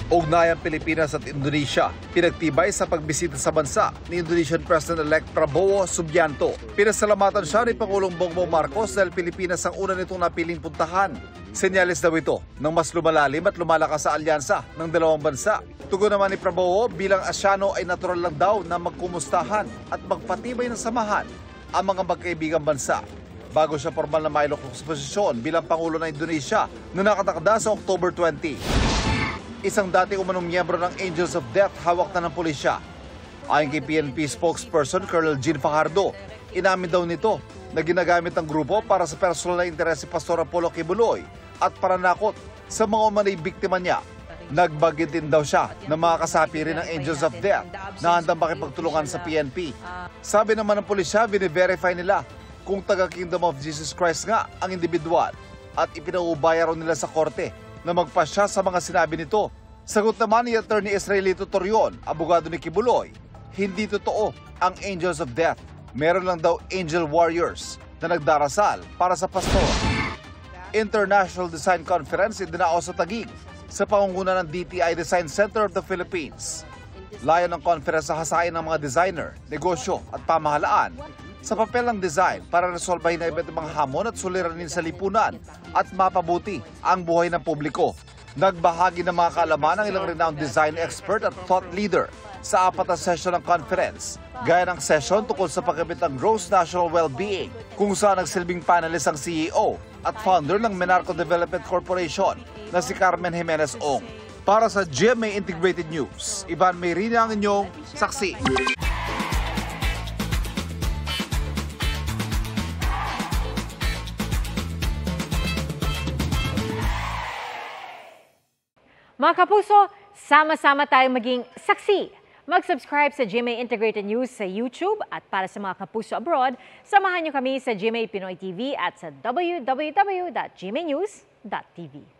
Ugnayang Pilipinas at Indonesia, pinagtibay sa pagbisita sa bansa ni Indonesian President-elect Prabowo Subianto. Pinasalamatan siya ni Pangulong Bongbong Marcos dahil Pilipinas ang una nitong napiling puntahan. Senyales daw ito ng mas lumalalim at lumalakas sa alyansa ng dalawang bansa. Tugon naman ni Prabowo, bilang Asyano ay natural lang daw na magkumustahan at magpatibay ng samahan ang mga magkaibigang bansa. Bago siya formal na mailok sa posisyon bilang Pangulo ng Indonesia na nakatakda sa October 20. Isang dating umanong miyembro ng Angels of Death hawak na ng pulisya. Ayon kay PNP spokesperson Colonel Jean Fajardo, inamin daw nito na ginagamit ang grupo para sa personal na interes si Pastor Apollo Kibuloy at paranakot sa mga umanay biktima niya. Nagbagit din daw siya ng mga kasapi rin ng Angels of Death na handang makipagtulungan sa PNP. Sabi naman ng pulisya, bine-verify nila kung taga Kingdom of Jesus Christ nga ang individual at ipinaubaya raw nila sa korte na magpasya sa mga sinabi nito. Sagot naman ni Attorney Israelito Torion, abogado ni Kibuloy, hindi totoo ang Angels of Death. Meron lang daw Angel Warriors na nagdarasal para sa pastor. International Design Conference idinao sa Taguig sa pangunguna ng DTI Design Center of the Philippines. Layon ng conference sa hasain ng mga designer, negosyo at pamahalaan sa papel ng design para resolbahin ang iba't ibang hamon at suliranin sa lipunan at mapabuti ang buhay ng publiko. Nagbahagi ng mga kaalaman ng ilang renowned design expert at thought leader sa 4 na session ng conference, gaya ng session tungkol sa paggamit ng gross national well-being, kung saan nagsilbing panelist ang CEO at founder ng Menarco Development Corporation na si Carmen Jimenez Ong. Para sa GMA Integrated News, Ivan Mayrina ang inyong saksi. Mga kapuso, sama-sama tayong maging saksi. Mag-subscribe sa GMA Integrated News sa YouTube at para sa mga kapuso abroad, samahan niyo kami sa GMA Pinoy TV at sa www.gmanews.tv.